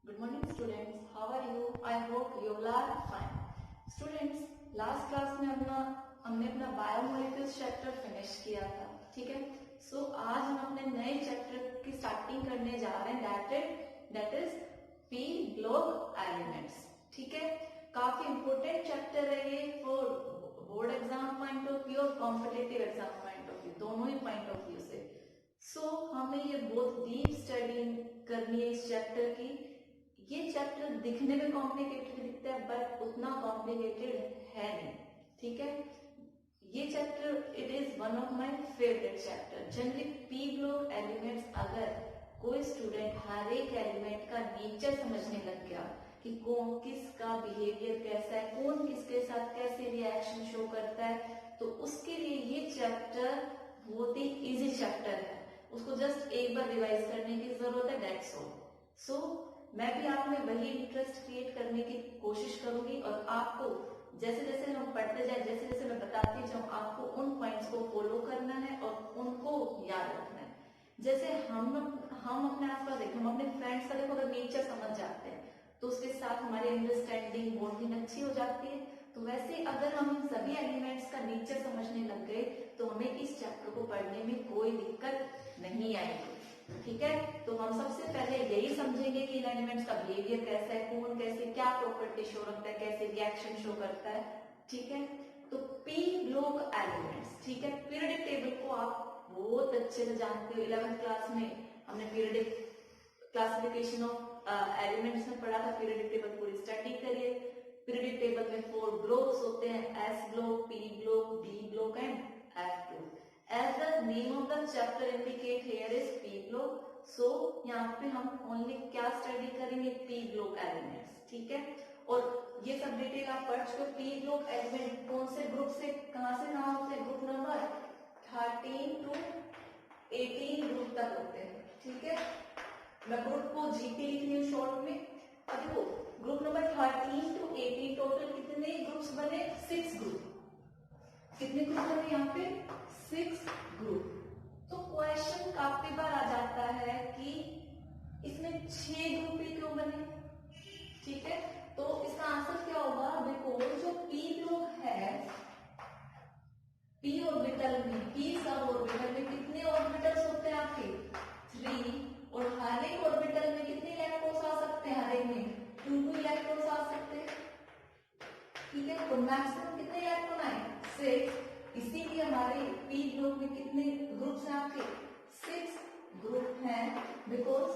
Good morning students, how are you? I hope you all are fine. Students, last class में हमने अपना biomolecules chapter finish किया था, ठीक है? सो आज हम अपने नए चैप्टर की स्टार्टिंग करने जा रहे हैं, that is P block elements, ठीक है? काफी इंपॉर्टेंट चैप्टर है ये for board exam point of view और competitive exam point of view, दोनों ही पॉइंट ऑफ व्यू से। सो हमें ये बहुत डीप स्टडी करनी है इस चैप्टर की। ये चैप्टर दिखने में कॉम्प्लिकेटेड दिखता है बट उतना कॉम्प्लिकेटेड है नहीं, ठीक है? ये chapter it is one of my favourite chapter. Generally P block elements, अगर कोई स्टूडेंट हर एक एलिमेंट का नेचर समझने लग गया कि कौन किसका बिहेवियर कैसा है, कौन किसके साथ कैसे रिएक्शन शो करता है, तो उसके लिए ये चैप्टर बहुत ही इजी चैप्टर है। उसको जस्ट एक बार रिवाइज करने की जरूरत है, दैट्स ऑल। सो मैं भी आप में वही इंटरेस्ट क्रिएट करने की कोशिश करूंगी और आपको जैसे जैसे हम पढ़ते जाए, जैसे जैसे मैं बताती जाऊँ, आपको उन पॉइंट्स को फॉलो करना है और उनको याद रखना है। जैसे हम अपने आसपास देखें, हम अपने फ्रेंड्स का देखो अगर नेचर समझ जाते हैं तो उसके साथ हमारी अंडरस्टैंडिंग बॉन्डिंग अच्छी हो जाती है। तो वैसे अगर हम इन सभी एलिमेंट्स का नेचर समझने लग गए तो हमें इस चैप्टर को पढ़ने में कोई दिक्कत नहीं आएगी, ठीक है? तो हम सबसे पहले यही समझेंगे कि इन एलिमेंट्स का बिहेवियर कैसा है, कौन कैसे क्या प्रॉपर्टी शो रखता है, कैसे रिएक्शन शो करता है, ठीक है? तो पी ब्लॉक एलिमेंट्स, ठीक है? पीरियडिक टेबल को आप बहुत अच्छे से जानते हो, 11th क्लास में हमने पीरियडिक क्लासिफिकेशन ऑफ एलिमेंट्स में पढ़ा था। पीरियडिक टेबल पूरी स्टडी करिए। पीरियडिक टेबल में 4 ब्लॉक्स होते हैं, S block, P block, D block and F block. As the name of the chapter indicate here is P block, so यहाँ पे हम ओनली क्या स्टडी करेंगे, P block elements, ठीक है? और ये सब डिटेल आप पढ़ चुके हो। P block एलिमेंट कौन से ग्रुप से कहां होते हैं? ग्रुप नंबर 13 to 18 ग्रुप तक होते हैं, ठीक है? मैं ग्रुप को जीपी लिख रही हूँ शॉर्ट में। अब देखो ग्रुप नंबर 13 to 18 टोटल कितने ग्रुप्स बने? 6 ग्रुप। कितने ग्रुप बने यहाँ पे? 6 ग्रुप। तो क्वेश्चन काफी बार आ जाता है कि इसमें 6 ग्रुप ही क्यों बने, ठीक है? तो इसका आंसर क्या होगा? बिकॉज जो पी ब्लॉक है, पी ऑर्बिटल में, पी सब ऑर्बिटल में कितने ऑर्बिटल्स होते हैं आपके? 3, और हर एक ऑर्बिटल में कितने इलेक्ट्रॉन्स आ सकते हैं? हर एक में 2 इलेक्ट्रॉन्स आ सकते हैं, ठीक है? तो मैक्सिमम कितने इलेक्ट्रॉन आए? 6। इसीलिए हमारे पी ग्रुप में कितने ग्रुप्स हैं आपके? 6 ग्रुप हैं, because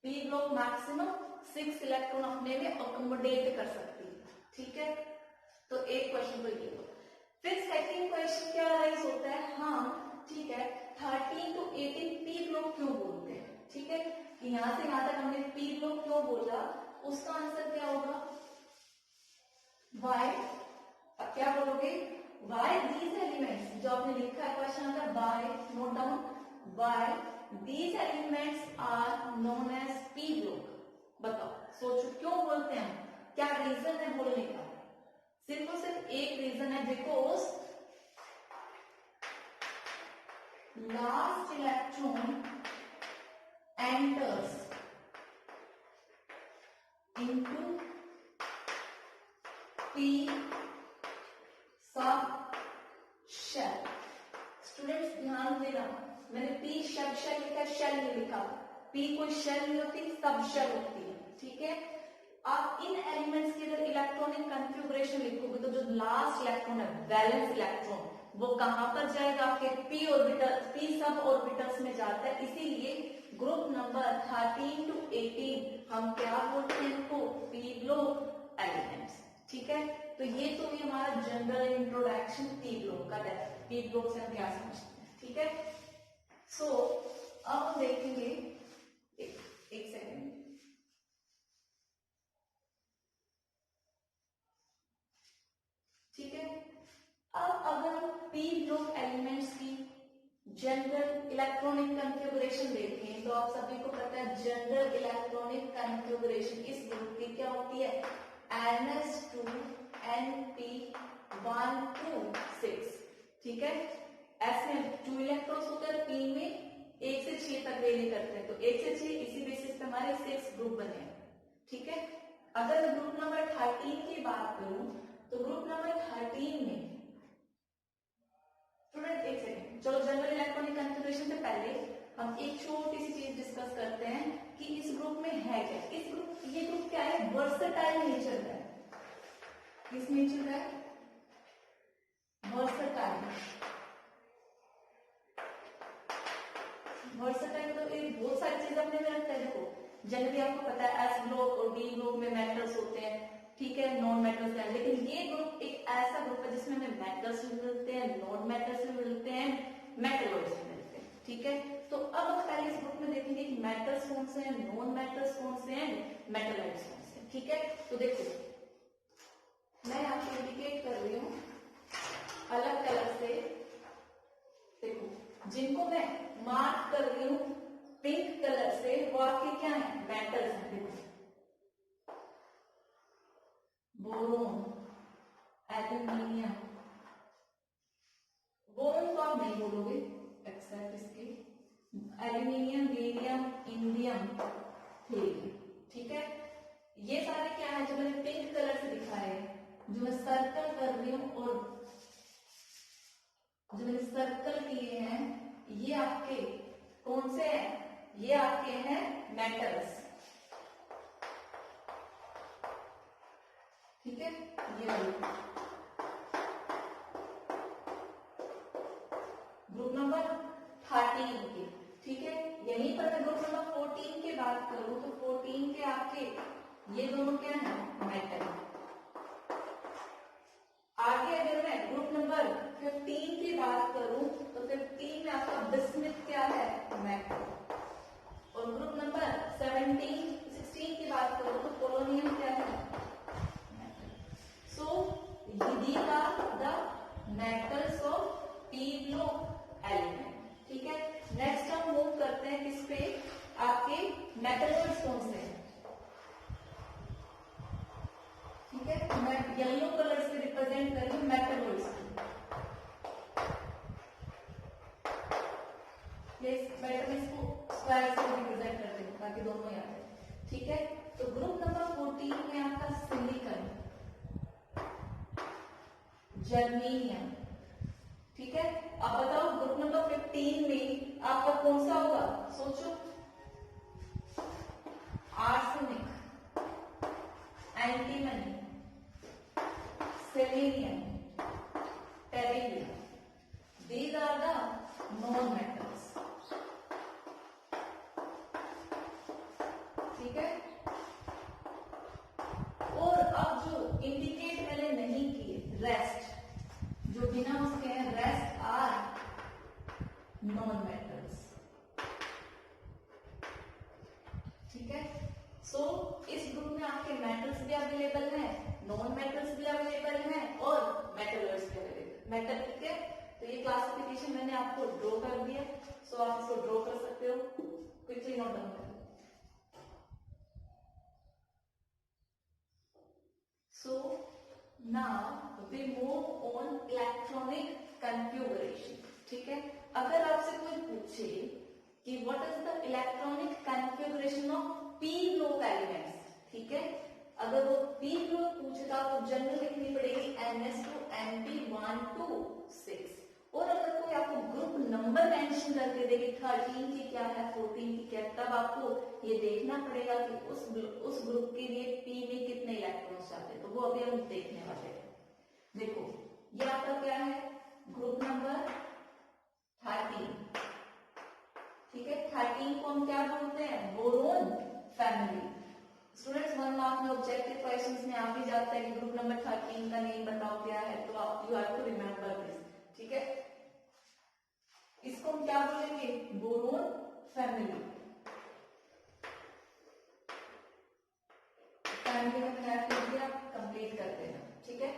P block maximum 6 electron अपने में अकोमोडेट कर सकती है, ठीक है? तो एक क्वेश्चन तो ये हो। फिर सेकंड क्वेश्चन क्या राइज होता है? हाँ, ठीक है, 13 to 18 पी ब्लॉक क्यों बोलते हैं, ठीक है? कि यहां से यहां तक हमने पी ब्लॉक क्यों बोला, उसका आंसर क्या होगा? वाई। अब क्या बोलोगे? Why these elements, जो आपने लिखा है question answer, by note down, why these elements are known as P block। बताओ, सोचो क्यों बोलते हैं, क्या रीजन है बोलने का? सिर्फ और सिर्फ एक रीजन है, because last electron enters into P sub shell. Students ध्यान देना, मैंने पी सब शेल लिखा, शेल नहीं लिखा। पी कोई शेल नहीं होती, सब शेल होती है, ठीक है? आप इन एलिमेंट्स की अगर इलेक्ट्रॉनिक कॉन्फ़िगरेशन लिखोगे तो जो लास्ट इलेक्ट्रॉन है, वैलेंस इलेक्ट्रॉन, वो कहां पर जाएगा? आपके P orbital, P sub orbitals में जाता है। इसीलिए ग्रुप नंबर 13 to 18 हम क्या बोलते हैं इनको? पी ब्लॉक एलिमेंट्स, ठीक है? तो ये तो भी हमारा जनरल इंट्रोडक्शन पी ब्लॉक का है। पी ब्लॉक से हम क्या समझते हैं, ठीक है? सो अब हम देखेंगे, एक सेकेंड, ठीक है? अब अगर हम पी ब्लॉक एलिमेंट्स की जनरल इलेक्ट्रॉनिक कॉन्फ़िगरेशन देखें तो आप सभी को पता है जनरल इलेक्ट्रॉनिक कॉन्फ़िगरेशन इस ग्रुप की क्या होती है? NS2 NP1 2 6, ठीक है? एस में 2 इलेक्ट्रॉन्स होते हैं, पी में 1 से 6 तक वेरी करते हैं, तो 1 से 6 इसी बेसिस पे हमारे 5, 6 ग्रुप बने हैं, ठीक है। अगर ग्रुप नंबर 13 की बात करूं तो ग्रुप नंबर 13 में स्टूडेंट एक सेकेंड, चलो जनरल इलेक्ट्रॉनिक कॉन्फ़िगरेशन से पहले हम एक छोटी सी चीज डिस्कस करते हैं कि इस ग्रुप में है क्या। ये ग्रुप क्या है, वर्सेटाइल नेचर का है। किस नेचर का है, वर्सेटाइल। वर्सेटाइल मतलब ये बहुत सारी चीज अपने में रखता है। देखो जनरली आपको पता है एस ग्रुप और डी ग्रुप में मेटल्स होते हैं, ठीक है, नॉन मेटल्स हैं, लेकिन ये ग्रुप एक ऐसा ग्रुप है जिसमें हमें मेटल्स भी मिलते हैं, नॉन मेटल्स भी मिलते हैं, मेटलॉइड्स भी मिलते हैं, ठीक है। तो अब हम पहले इस ग्रुप में देखेंगे कि मेटल्स कौन से हैं, नॉन मेटल्स कौन से हैं, मेटलॉइड्स कौन से हैं, ठीक है। तो देखो मैं आपको इंडिकेट कर रही हूँ अलग कलर से, देखो जिनको मैं मार्क कर रही हूँ पिंक कलर से वो आपके क्या है, मेटल्स हैं। देखो बोरोन, एल्यूमिनियम, बोरोन तो आप नहीं बोलोगे एक्सेप्ट इसके, एल्यूमिनियम, बेरियम, इंडियम, हेलियम, ठीक है। ये सारे क्या है जो मैंने पिंक कलर से दिखाए हैं, जो मैं सर्कल कर रही हूं और जो मैंने सर्कल किए हैं, ये आपके कौन से हैं, ये आपके हैं मेटल्स, ठीक है। ये ग्रुप नंबर 13 के, ठीक है। यहीं पर मैं ग्रुप नंबर 14 की बात करूं तो 14 के आपके ये दोनों क्या है, मेटल। आगे अगर मैं ग्रुप नंबर 15 की बात करूं तो 15 में आपका बिस्मिथ क्या है, मेटल। और ग्रुप नंबर 16 की बात करूं तो पोलोनियम क्या है, metal. So these are the metals of p group element, ठीक है। नेक्स्ट हम मूव करते हैं किस पे, आपके मेटलॉइड्स कौन से हैं, ठीक है। मैं येलो कलर से रिप्रेजेंट कर रही हूँ मेटलॉइड्स को, मैं इसको स्क्वायर से रिप्रेजेंट करती हूँ ताकि दोनों याद है, ठीक है। तो ग्रुप नंबर 14 में आपका सिलिकॉन, जर्मेनियम, ठीक है। अब बताओ ग्रुप नंबर 15 में आपका कौन सा होगा, सोचो, arsenic, antimony, selenium, tellurium, these are the known metals, ठीक है। और अब जो इंडिकेट मैंने नहीं किए, रेस्ट, जो बिना उसके हैं, रेस्ट आर नॉन मेटल्स, ठीक है। सो इस ग्रुप में आपके मेटल्स भी अवेलेबल हैं, नॉन मेटल्स भी अवेलेबल हैं और मेटलॉइड्स भी अवेलेबल, मेटल, ठीक है। तो ये क्लासिफिकेशन मैंने आपको ड्रॉ कर दिया, सो आप इसको ड्रॉ कर सकते हो, क्विकली नोट डाउन करें। So now we move on electronic configuration, ठीक है। अगर आपसे कोई पूछे कि what is the electronic configuration of p group elements, ठीक है। अगर वो p group पूछता तो जनरल लिखनी पड़ेगी ns2 np126, और अगर कोई आपको ग्रुप नंबर मेंशन करके देगी 13 की क्या है, 14 की क्या, तब आपको ये देखना पड़ेगा कि उस ग्रुप के लिए p में कितने इलेक्ट्रॉन्स जाते हैं, तो वो अभी हम देखने वाले हैं। देखो ये आपका क्या है, ग्रुप नंबर 13, ठीक है। 13 को हम क्या बोलते हैं, बोरोन फैमिली। स्टूडेंट्स 1 मार्क में ऑब्जेक्टिव क्वेश्चंस में आ भी जाता है कि ग्रुप नंबर 13 का नेम बताओ क्या है, तो आप you have to remember this, ठीक है। इसको हम क्या बोलेंगे, बोरोन फैमिली। फैमिली में मैंने कर दिया, कंप्लीट कर देना, ठीक है।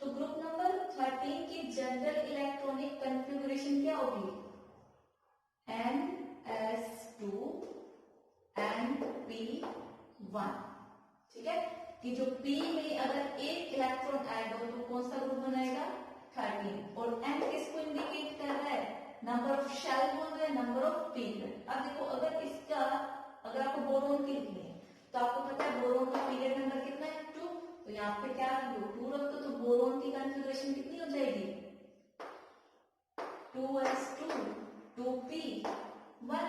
तो ग्रुप नंबर 13 की जनरल इलेक्ट्रॉनिक कॉन्फ़िगरेशन क्या होगी, ns2 np1, ठीक है। कि जो p में अगर एक इलेक्ट्रॉन ऐड हो तो कौन सा ग्रुप बनाएगा, 13, और n किसको इंडिकेट कर रहा है, नंबर ऑफ शेल बोल रहे हैं, नंबर ऑफ पीरियड। अब देखो अगर आपको बोरोन की लिखनी यहाँ पे क्या टू रख दो तो बोरोन की कॉन्फ़िगरेशन कितनी हो जाएगी 2s2 2p1।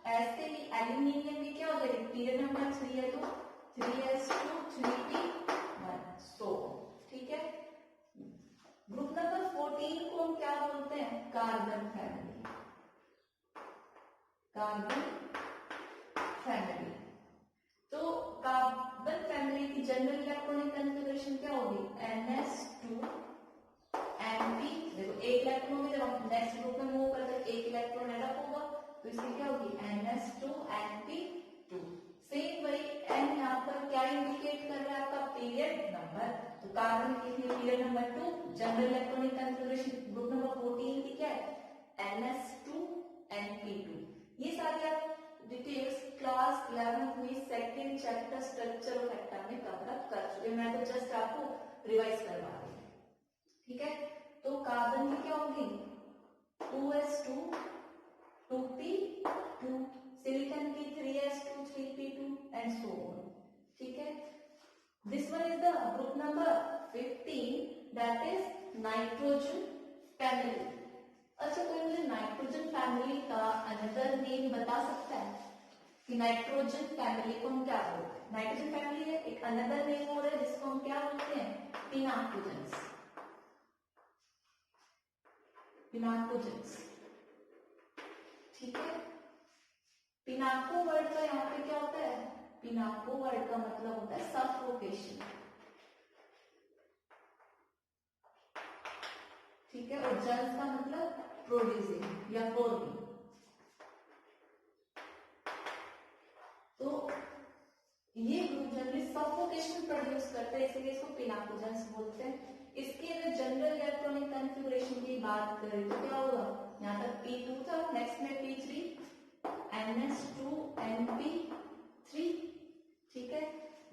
ऐसे ही एल्यूमिनियम में क्या हो जाएगी पीरियड नंबर 3 है तो 3s2 3p1 सो ठीक है। ग्रुप नंबर 14 को हम क्या बोलते हैं कार्बन फैमिली। कार्बन फैमिली तो कार्बन फैमिली की जनरल इलेक्ट्रॉनिक कॉन्फ़िगरेशन क्या होगी ns2 np। देखो एक इलेक्ट्रॉन में जब हम नेक्स्ट ग्रुप में मूव करते हैं एक इलेक्ट्रॉन ऐड अप होगा तो इसकी क्या होगी ns2 np2। सेम वही n यहाँ पर क्या इंडिकेट कर रहा है आपका पीरियड नंबर। तो कार्बन की period number 2 general electronic configuration group number 14 की क्या है ns2 np2। ये सारे आप डिटेल्स क्लास 11th में second chapter structure of atom में कवर अप कर चुके। मैं तो जस्ट आपको रिवाइज करवा रही हूँ ठीक है। तो कार्बन की क्या होगी 2s2 2p2, सिलिकॉन की 3s2 3p2 and so on ठीक है। This one is the group number 15 that is nitrogen family. अच्छा कोई मुझे नाइट्रोजन फैमिली का अनदर नेम बता सकता है कि नाइट्रोजन फैमिली को हम क्या बोलते हैं। नाइट्रोजन फैमिली है एक अनदर नेम और है जिसको हम क्या बोलते हैं पिनाकोजेंस। पिनाकोजेंस ठीक है। पिनाको वर्ड का यहाँ पे क्या होता है पिनाको वर्ड का मतलब होता है सफोकेशन ठीक है। और जल्स का मतलब प्रोड्यूसिंग या फॉर्मिंग। तो ये ग्रुप जनरली सफोकेशन प्रोड्यूस करते हैं इसलिए इसको पिनाकोजेंस बोलते हैं। इसके अगर जनरल इलेक्ट्रॉनिक कॉन्फ़िगरेशन की बात करें तो क्या होगा यहाँ तक p2 था नेक्स्ट में p3 ns2 np3 ठीक है।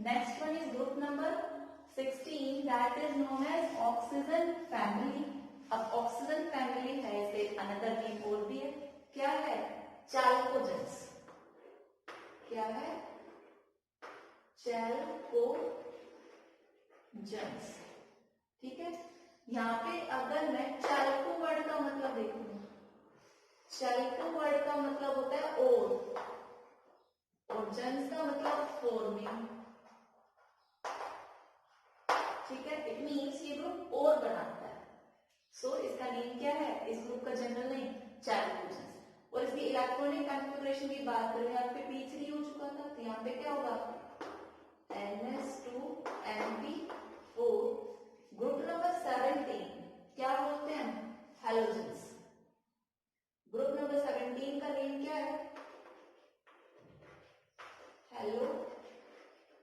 Next one is group number 16 that is known as oxygen family. अब ऑक्सीजन फैमिली है इसे अनदर नेम और भी है क्या है चैल्कोजेंस। क्या है चैल्कोजेंस ठीक है। यहाँ पे अगर मैं चैल्को वर्ड का मतलब देखूं चैल्को वर्ड का मतलब होता है और जेंस का मतलब फॉर्मिंग ठीक है। इट मीन्स ये ग्रुप और बनाता है। सो इसका नेम क्या है इस ग्रुप का जनरल नेम चैल्कोजेंस। और इसकी इलेक्ट्रॉनिक कॉन्फ़िगरेशन की बात करें यहाँ पे p3 हो चुका था तो यहाँ पे क्या होगा ns2 np4। ग्रुप नंबर 17 क्या बोलते हैं हैलोजेंस। ग्रुप नंबर 17 का नेम क्या है हैलोजेंस।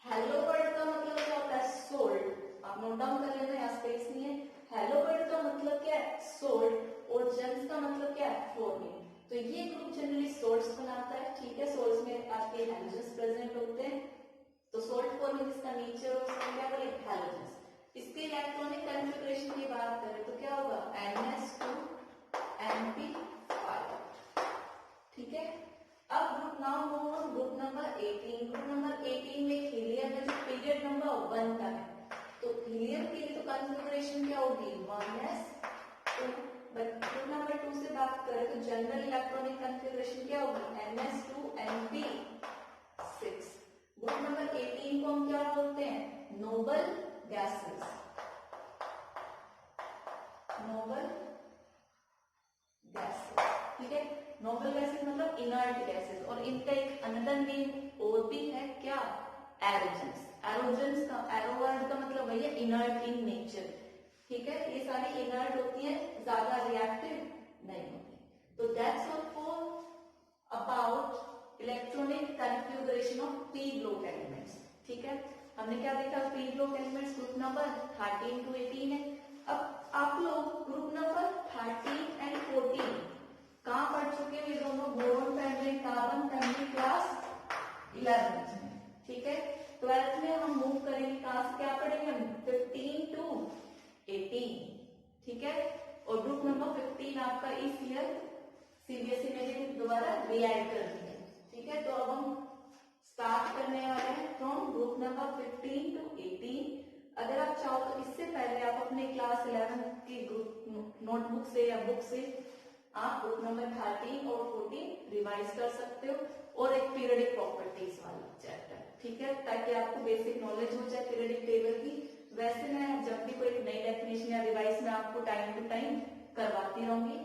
हेलो वर्ड का मतलब क्या होता है सोल्ट। आप नोट डाउन कर लेना यहाँ स्पेस नहीं है। हेलो वर्ड का मतलब क्या है सोल्ट और जेंस का मतलब क्या है फॉर्मिंग। तो ये ग्रुप जनरली सोल्ट्स बनाता है ठीक है। सोल्ट्स में आपके हैलोजेंस प्रेजेंट होते हैं तो सोल्ट फॉर्मिंग इसका नेचर और इसका क्या बोले हैलोजेंस। इसके इलेक्ट्रॉनिक कॉन्फ़िगरेशन की बात करें तो क्या होगा ns2 np5 ठीक है। अब group now move on group number 18। Group number 18 में हीलियम है जो पीरियड नंबर 1 का है तो हीलियम के लिए तो कॉन्फ़िगरेशन क्या होगी 1s2। बट ग्रुप नंबर 2 से बात करें तो जनरल इलेक्ट्रॉनिक कॉन्फ़िगरेशन क्या होगी ns2 np6। ग्रुप नंबर 18 को हम क्या बोलते हैं नोबल गैसेस। नोबल गैसेस ठीक है। नोबल गैसेस मतलब इनर्ट गैसेस और इनका एक अनदर नेम और भी है क्या एरोजेंस। एरोजेंस का एरो वर्ड का मतलब वही है इनर्ट इन नेचर ठीक है। ये सारी इनर्ट होती है ज्यादा रिएक्टिव नहीं होती। तो that's all for about electronic configuration of p block elements ठीक है। हमने क्या देखा p block elements group number 13 to 18 है। अब आप लोग ग्रुप नंबर 13 एंड 14 कहाँ पढ़ चुके हैं ये दोनों boron family carbon family class 11 में ठीक है। 12th में हम मूव करेंगे कहाँ से क्या पढ़ेंगे हम 15 to 18 ठीक है। और ग्रुप नंबर 15 आपका इस ईयर सीबीएसई ने दोबारा रीएड कर दिया ठीक है। तो अब हम स्टार्ट करने वाले हैं फ्रॉम ग्रुप नंबर था 15 to 18। अगर आप चाहो तो इससे पहले आप अपने क्लास 11 की ग्रुप नोटबुक से या बुक से आप ग्रुप नंबर 13 और 14 रिवाइज कर सकते हो, और एक पीरियडिक प्रॉपर्टीज वाला चैप्टर, ठीक है, ताकि आपको बेसिक नॉलेज हो जाए पीरियडिक टेबल की। वैसे मैं जब भी कोई नई डेफिनेशन या रिवाइज में आपको टाइम टू टाइम करवाती रहूंगी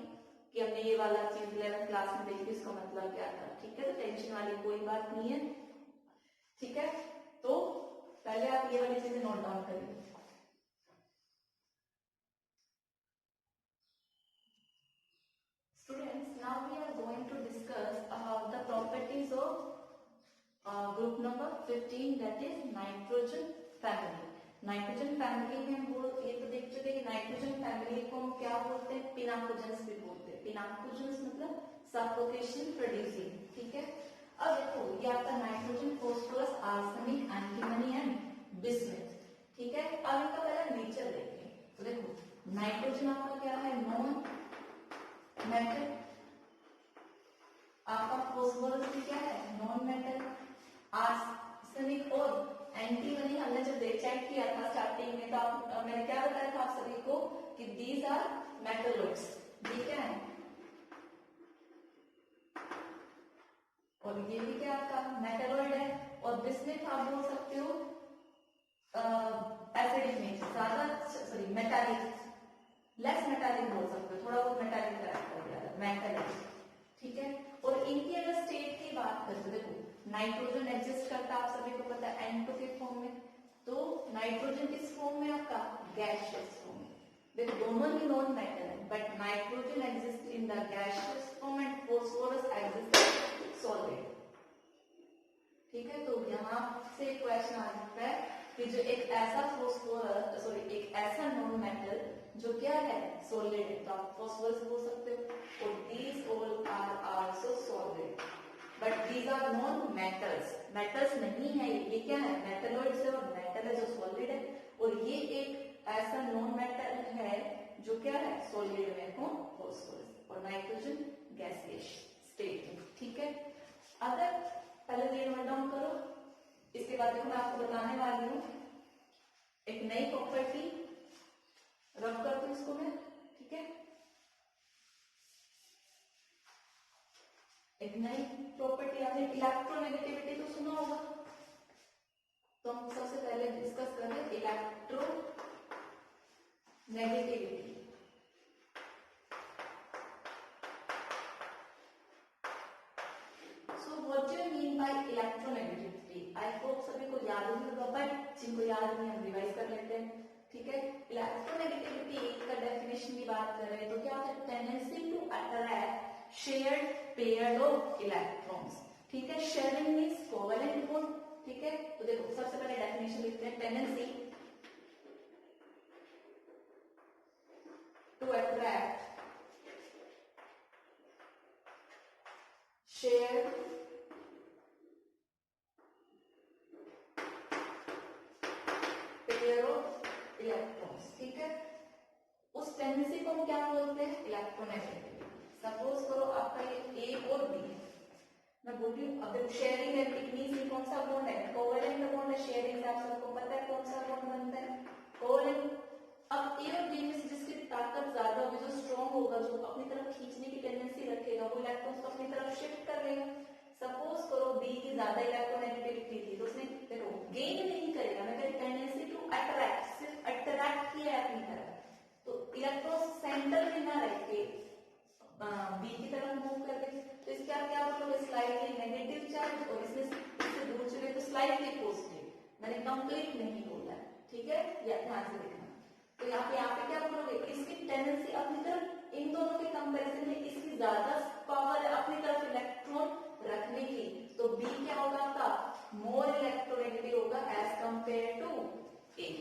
कि हमने ये वाला चीज 11th क्लास में देखी, इसका मतलब क्या था, ठीक है। तो टेंशन वाली कोई बात नहीं है, ठीक है। तो पहले आप ये वाली चीजें नोट डाउन करिए। Students, now we are going to discuss about the properties of group number 15, that is nitrogen family। Nitrogen family में हम ये तो देख चुके कि नाइट्रोजन फैमिली को हम क्या बोलते हैं, पिनाकोजेंस भी बोलते हैं। पिनाकोजेंस मतलब सफोकेशन प्रोड्यूसिंग, ठीक है। अब देखो ये आपका nitrogen, phosphorus, arsenic, antimony and bismuth, ठीक है। अब इनका पहले नेचर देखें। तो देखो नाइट्रोजन आपका क्या है, नॉन मेटल, आपका फॉस्फोरस भी क्या है, नॉन मेटल, आर्सेनिक और एंटीमनी हमने जब चेक किया था स्टार्टिंग में, तो मैंने क्या बताया था आप सभी को कि दीज आर मेटलोइड्स, ठीक है। और ये भी क्या आपका मेटलोइड है। और बिस्मथ आप बोल सकते हो एसिडिक नेचर, ज्यादा सॉरी मेटालिक, लेस मेटालिक बोल सकते हो, थोड़ा बहुत मेटालिक कैरेक्टर मेटालिक, ठीक है। और इनकी अगर स्टेट की बात करें तो देखो नाइट्रोजन एग्जिस्ट करता है, आप सभी को पता है N2 के फॉर्म में। तो नाइट्रोजन किस फॉर्म में, आपका गैसियस फॉर्म में। देखो दोनों ही नॉन मेटल है, but nitrogen exist in the gaseous form and phosphorus exist in solid, ठीक है। तो यहाँ से क्वेश्चन आ सकता है कि जो एक ऐसा फॉस्फोरस सॉरी एक ऐसा नॉन मेटल जो क्या है, सॉलिड है, तो आप फॉस्फोरस बोल सकते हो। और these all are also solid, but these are non metals, metals नहीं है ये क्या है, मेटलोइड्स है, और मेटल है जो सॉलिड है। और ये एक ऐसा नॉन मेटल है जो क्या है, सॉलिड में हो, फॉस्फोरस। और नाइट्रोजन गैसियस स्टेट में, ठीक है। अगर पहले ये नोट डाउन करो, इसके बाद देखो मैं आपको बताने वाली हूँ एक नई प्रॉपर्टी, रब करती हूँ इसको मैं, ठीक है। एक नई प्रॉपर्टी, आपने इलेक्ट्रोनेगेटिविटी तो सुना होगा, तो हम सबसे पहले डिस्कस करें electro negativity. So what do you mean by electronegativity? I hope सभी को याद होगा, बट जिनको याद नहीं हम रिवाइज कर लेते हैं, ठीक है। इलेक्ट्रोनेगेटिविटी का डेफिनेशन की बात करें तो क्या होता है, tendency to attract shared pair of electrons, ठीक है। शेयरिंग मींस कोवेलेंट बॉन्ड, ठीक है। तो देखो सबसे पहले डेफिनेशन लिखते हैं, tendency to attract shared pair of electrons, ठीक है। उस टेंडेंसी को हम क्या बोलते हैं, इलेक्ट्रोनेगेटिविटी। सपोज करो आपका ये ए और बी है, मैं बोल रही हूँ, अब शेयरिंग है, इट मींस कौन सा बॉन्ड है, कोवेलेंट बॉन्ड है। शेयरिंग से आप सबको पता है कौन सा बॉन्ड बनता है, कोवेलेंट। अब ए और बी में से जिसकी ताकत ज्यादा होगी, जो स्ट्रॉन्ग होगा, जो अपनी तरफ खींचने की टेंडेंसी रखेगा, वो इलेक्ट्रॉन्स को अपनी तरफ शिफ्ट कर लेगा। सपोज करो बी की ज्यादा इलेक्ट्रोनेगेटिविटी थी, तो उसने देखो गेन नहीं करेगा, मैं कह रही टेंडेंसी टू अट्रैक्ट, सिर्फ अट्रैक्ट किया है अपनी तरफ। तो इलेक्ट्रॉन सेंटर में ना रह के बी की तरफ मूव कर गए, तो इसका क्या मतलब, स्लाइटली नेगेटिव चार्ज, और इसमें इससे दूर चले तो स्लाइटली पॉजिटिव। मैंने कंप्लीट नहीं बोला, ठीक है, या ध्यान से देखना। तो यहाँ पे क्या बोलोगे, इसकी टेंडेंसी अपनी तरफ, इन दोनों के कंपैरिजन में इसकी ज्यादा पावर है अपनी तरफ इलेक्ट्रॉन रखने की, तो बी क्या होगा आपका, मोर इलेक्ट्रोनेगेटिव होगा एज कंपेयर टू ए,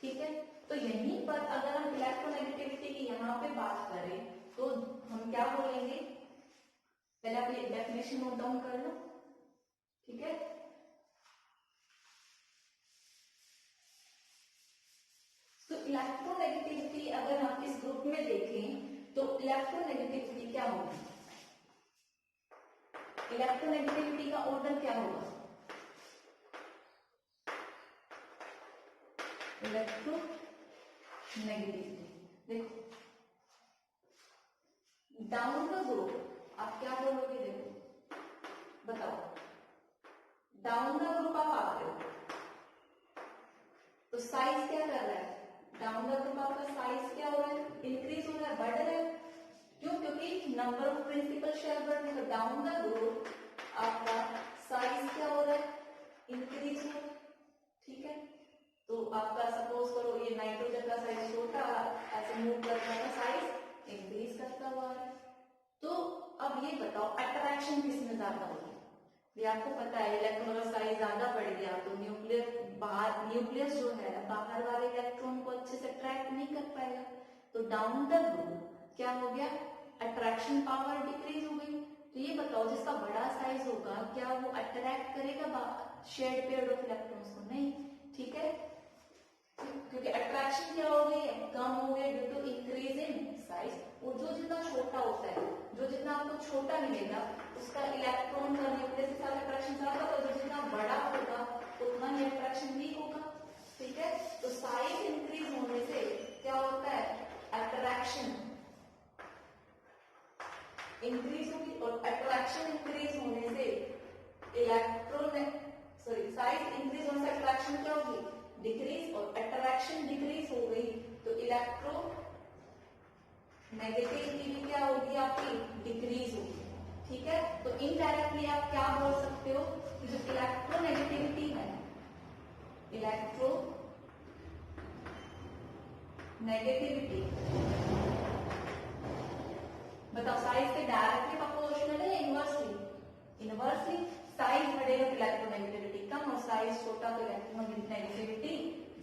ठीक है। तो यहीं पर अगर हम इलेक्ट्रोनेगेटिविटी की यहाँ पे बात करें तो हम क्या बोलेंगे, पहले आप ये डेफिनेशन नोट डाउन कर लो, ठीक है। तो इलेक्ट्रोनेगेटिविटी अगर हम इस ग्रुप में देखें तो इलेक्ट्रोनेगेटिविटी क्या होगी, इलेक्ट्रोनेगेटिविटी का ऑर्डर क्या होगा, इलेक्ट्रोनेगेटिविटी। देखो डाउन द ग्रुप आप क्या बोलोगे, देखो बताओ, डाउन द ग्रुप आप आते हो तो साइज क्या कर रहा है, डाउन द ग्रुप आपका साइज क्या हो रहा है, इंक्रीज हो रहा है, बढ़ रहा है। क्यों? क्योंकि नंबर ऑफ प्रिंसिपल शेल बढ़ रहे हैं। डाउन द ग्रुप आपका साइज क्या हो रहा है, इंक्रीज हो रहा है। ठीक है, तो आपका सपोज करो ये नाइट्रोजन का साइज छोटा ऐसे मूव करता है, साइज इंक्रीज करता हुआ है। तो अब ये बताओ अट्रैक्शन किसमें ज्यादा होगी, ये आपको पता है इलेक्ट्रॉन का साइज ज्यादा बढ़ गया तो न्यूक्लियस जो है बाहर वाले इलेक्ट्रॉन को अच्छे से अट्रैक्ट नहीं कर पाएगा। तो डाउन द ग्रुप क्या हो गया, अट्रैक्शन पावर डिक्रीज हो गई। तो ये बताओ जिसका बड़ा साइज होगा क्या वो अट्रैक्ट करेगा शेयर्ड पेयर ऑफ इलेक्ट्रॉन्स को? नहीं। ठीक है, क्योंकि अट्रैक्शन क्या हो गई, कम हो गई due to increase in size. और जो जितना छोटा होता है, जो जितना आपको छोटा मिलेगा उसका इलेक्ट्रॉन का न्यूक्लियस के साथ अट्रैक्शन ज्यादा होगा, जो जितना बड़ा होगा उतना ही अट्रैक्शन वीक होगा। ठीक है, तो साइज इंक्रीज होने से क्या होता है, अट्रैक्शन इंक्रीज होगी, और अट्रैक्शन इंक्रीज होने से साइज इंक्रीज होने से अट्रैक्शन क्या होगी, डिक्रीज, और अट्रैक्शन डिक्रीज हो गई तो इलेक्ट्रोनेगेटिविटी भी क्या होगी आपकी, डिक्रीज होगी। ठीक है, तो इनडायरेक्टली आप क्या बोल सकते हो कि जो इलेक्ट्रोनेगेटिविटी है, इलेक्ट्रोनेगेटिविटी बताओ साइज के डायरेक्टली प्रोपोर्शनल है या इनवर्सली? इनवर्सली, साइज बढ़ेगा तो इलेक्ट्रोनेगेटिविटी कम, और साइज छोटा तो इलेक्ट्रोनेगेटिविटी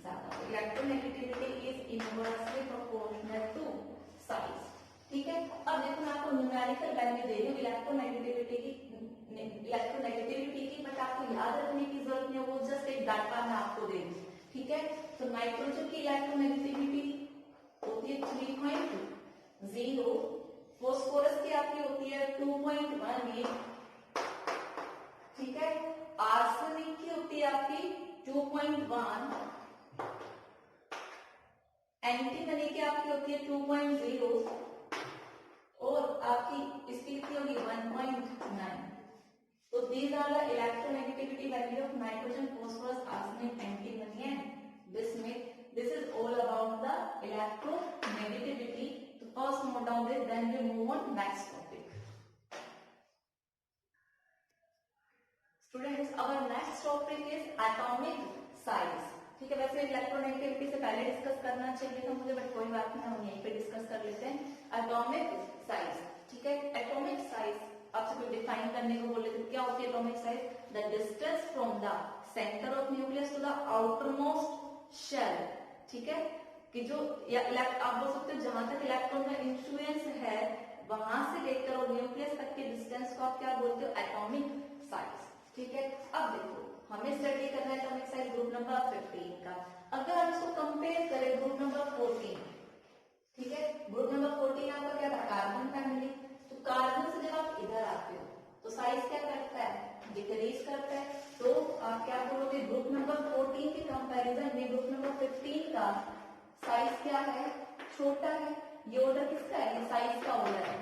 ज्यादा। Electronegativity is inversely proportional to size. ठीक है, अब देखो मैं आपको न्यूमेरिकल वैल्यू दे रही हूँ इलेक्ट्रोनेगेटिविटी की, बट आपको याद रखने की जरूरत नहीं है, वो जस्ट एक डाटा मैं आपको दे रही हूँ। ठीक है, तो नाइट्रोजन की इलेक्ट्रोनेगेटिविटी होती है 3.0, फॉस्फोरस की आपकी होती है 2.18। ठीक है, आर्सेनिक की होती है आपकी 2.1, एंटीमनी की आपकी होती है 2.0, और आपकी इसकी कितनी होगी 1.9। तो these are the electronegativity value of nitrogen, phosphorus, arsenic, antimony and bismuth. This is all about the electronegativity. First note down this, then we move on next topic. Students, our next topic is atomic size. ठीक है, वैसे electronegativity से पहले discuss करना चाहिए था मुझे, but कोई बात नहीं, हम यहीं पे डिस्कस कर लेते हैं। एटॉमिक साइज, ठीक है, एटॉमिक साइज आपसे कोई डिफाइन करने को बोले तो क्या होती है atomic size? The distance from the centre of nucleus to the outermost shell. ठीक है, कि जो आप बोल सकते हो जहां तक इलेक्ट्रॉन का इंफ्लुएंस है वहां से लेकर और न्यूक्लियस तक के डिस्टेंस को आप क्या बोलते हो? Atomic size. ठीक है, अब देखो हमें स्टडी करना है एटॉमिक साइज ग्रुप नंबर 15 का। अगर हम इसको कंपेयर करें ग्रुप नंबर 14, ठीक है, ग्रुप नंबर 14 आपका क्या था? Carbon family. तो कार्बन से जब आप इधर आते हो तो साइज क्या करता है? डिक्रीज करता है। तो आप क्या बोलोगे? ग्रुप नंबर 14 के कंपैरिजन में ग्रुप नंबर 15 का साइज क्या है? छोटा है। ये ऑर्डर किसका है? ये साइज का ऑर्डर है।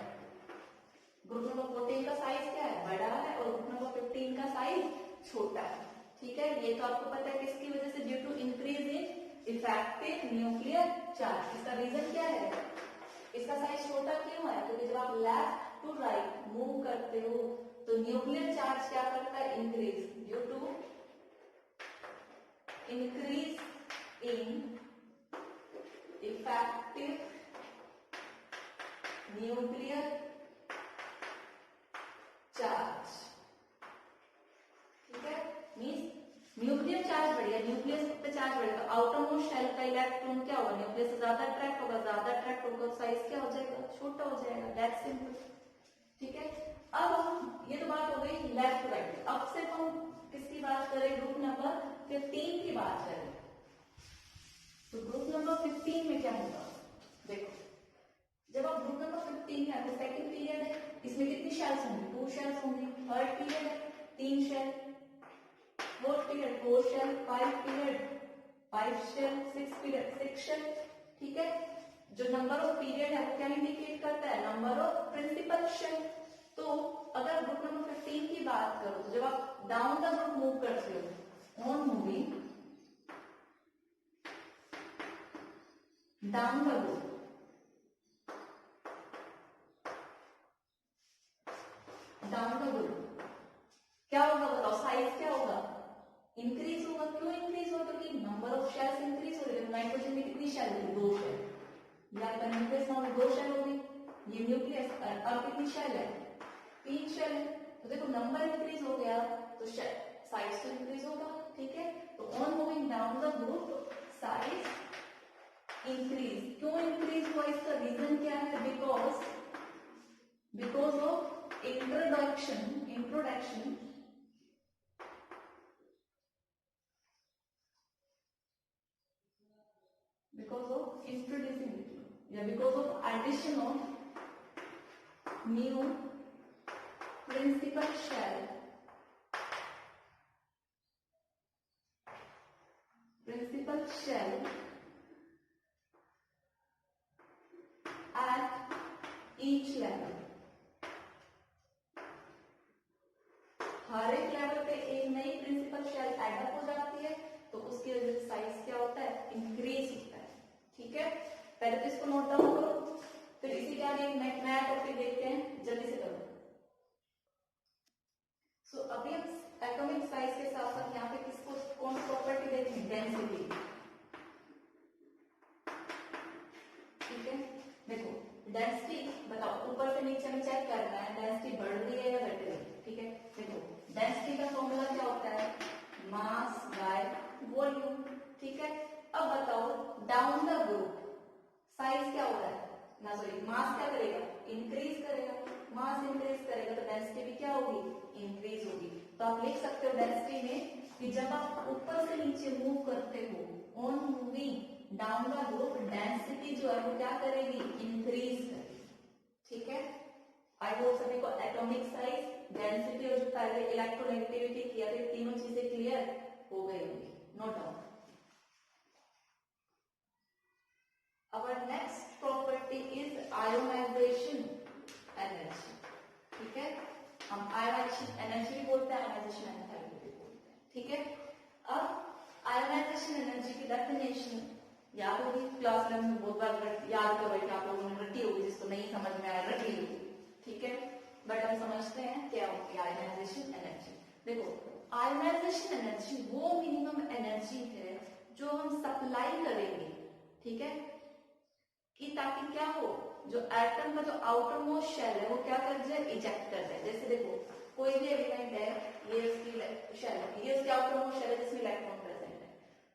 ग्रुप नंबर 14 का साइज क्या है? बड़ा है, और ग्रुप नंबर 15 का साइज छोटा है। ठीक है, ये तो आपको पता है किसकी वजह से? Due to increase in effective nuclear charge. इसका रीजन क्या है? इसका साइज छोटा क्यों है? क्योंकि जब आप लेफ्ट टू राइट मूव करते हो तो न्यूक्लियर चार्ज क्या करता है? Increase, due to increase in effective nuclear charge. ठीक है, मींस न्यूक्लियर चार्ज बढ़ेगा, न्यूक्लियस पे चार्ज बढ़ेगा, आउटरमोस्ट शेल का इलेक्ट्रॉन क्या होगा? न्यूक्लियस से ज्यादा अट्रैक्ट होगा, साइज क्या हो जाएगा? छोटा हो जाएगा। That's simple. ठीक है, अब ये तो बात हो गई लेफ्ट टू राइट। अब सिर्फ हम किसकी बात करें? ग्रुप नंबर 15 की बात करें। तो ग्रुप नंबर 15 में क्या होगा? देखो, जब आप ग्रुप नंबर 15 में आते, सेकंड पीरियड है, इसमें कितनी शेल्स होंगी? 2 शेल्स होंगी। थर्ड पीरियड है, 3 shell. Fourth period 4 shell. 5 period 5 shell, 6 shell, ठीक है। जो नंबर ऑफ पीरियड है वो क्या इंडिकेट करता है, नंबर ऑफ प्रिंसिपल शेल। तो अगर ग्रुप नंबर 15 की बात करो तो जब आप डाउन द ग्रुप मूव करते हो, on moving down the group, down the group क्या होगा बताओ, साइज क्या होगा, इंक्रीज होगा। क्यों इंक्रीज होगा, क्योंकि नंबर ऑफ शेल्स इंक्रीज हो रहे हैं। नाइट्रोजन में कितनी शेल होगी, 2 शेल, या न्यूक्लियस में 2 शेल होगी, ये न्यूक्लियस, अब कितनी शेल है, 3 शेल है। तो देखो नंबर इंक्रीज हो गया तो साइज तो इंक्रीज होगा, ठीक है। तो on moving down the group size increase. क्यों इंक्रीज हुआ, इसका रीजन क्या है, because of introduction because of introducing it, yeah, because of addition of new principal shell at each level। हर एक लेवल पे एक नई प्रिंसिपल शेल एडअप हो जाती है, तो उसकी वजह से साइज क्या होता है, इंक्रीज होता है, ठीक है। पहले तो इसको नोट डाउन करो, फिर इसी के आगे एक नया टॉपिक देखते हैं, जल्दी से करो। सो अभी हम एटॉमिक साइज के साथ साथ यहाँ पे किसको कौन प्रॉपर्टी देखते हैं, डेंसिटी, ठीक है। देखो डेंसिटी बताओ, ऊपर से नीचे में चेक करना है डेंसिटी बढ़ रही है या घट रही है, ठीक है। देखो डेंसिटी का फॉर्मूला क्या होता है, मास बाय वॉल्यूम, ठीक है। अब बताओ डाउन द ग्रुप साइज क्या हो रहा है, ना सॉरी मास क्या करेगा, इंक्रीज करेगा। मास इंक्रीज करेगा तो डेंसिटी भी क्या होगी, इंक्रीज होगी। तो आप लिख सकते हो डेंसिटी में कि जब आप ऊपर से नीचे मूव करते हो, on moving down the group density जो है वो क्या करेगी, इंक्रीज करेगी, ठीक है। आई होप सभी को एटॉमिक साइज, डेंसिटी और जो पहले इलेक्ट्रोनेगेटिविटी किया थे, तीनों चीजें क्लियर हो गई होंगी। Note down. Our next property is ionization energy, ठीक है। हम आयोनाइजेशन एनर्जी भी बोलते हैं, आयोनाइजेशन एंथैल्पी भी बोलते हैं, ठीक है। अब आयोनाइजेशन एनर्जी की डेफिनेशन याद होगी, क्लास में बहुत बार याद करो कि आप लोगों ने रटी होगी, जिसको नहीं समझ में आया रट ली होगी, ठीक है। बट हम समझते हैं क्या होती है आयोनाइजेशन एनर्जी। देखो आयोनाइजेशन एनर्जी वो मिनिमम एनर्जी है जो हम सप्लाई करेंगे, ठीक है, कि ताकि क्या हो, जो एटम का जो आउटर मोस्ट शेल है वो क्या कर जाए, इजेक्ट कर जाए। जैसे देखो कोई भी एलिमेंट है, ये उसकी शेल है, ये उसकी आउटर मोस्ट शेल है जिसमें इलेक्ट्रॉन प्रेजेंट है।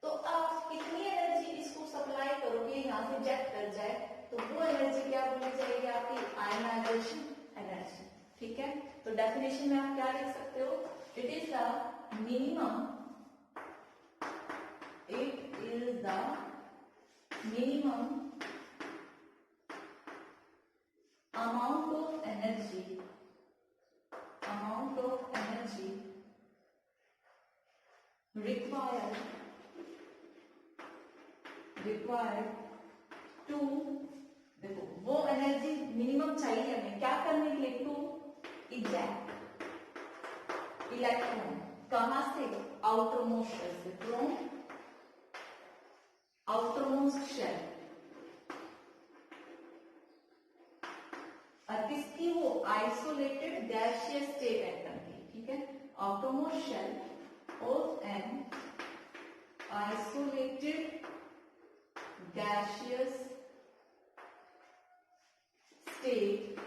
तो आप कितनी एनर्जी इसको सप्लाई करोगे यहाँ से इजेक्ट कर जाए, तो वो एनर्जी क्या बोली जाएगी, आपकी आयोनाइजेशन एनर्जी, ठीक है। तो डेफिनेशन में आप क्या लिख सकते हो, it is the minimum amount of energy required to, देखो वो एनर्जी मिनिमम चाहिए हमें क्या करने के लिए, टू इजेक्ट इलेक्ट्रॉन, कहां से, आउटर मोस्ट शेल से, फ्रॉम आउटर मोस्ट शेल, किसकी, वो आइसोलेटेड गैसियस स्टेट एटम की, ठीक है। Outer most shell of an isolated gaseous state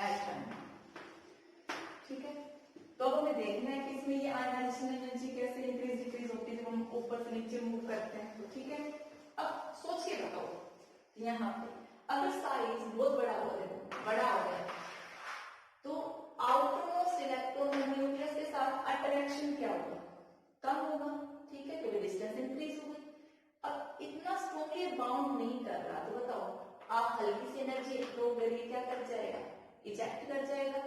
atom, ठीक है। तो अब हमें देखना है कि इसमें ये आयोनाइजेशन एनर्जी कैसे इंक्रीज डिक्रीज होती है जब हम ऊपर से नीचे मूव करते हैं, तो ठीक है। अब सोच के बताओ, यहाँ पे अगर साइज बहुत बड़ा हो गया तो आउटर मोस्ट इलेक्ट्रॉन न्यूक्लियस के साथ अट्रैक्शन क्या होगा, कम होगा, ठीक है, क्योंकि डिस्टेंस इंक्रीज हो गई। अब इतना स्ट्रॉन्गली बाउंड नहीं कर रहा, तो बताओ आप हल्की सी एनर्जी फ्लो करके क्या कर जाएगा, इजेक्ट कर जाएगा।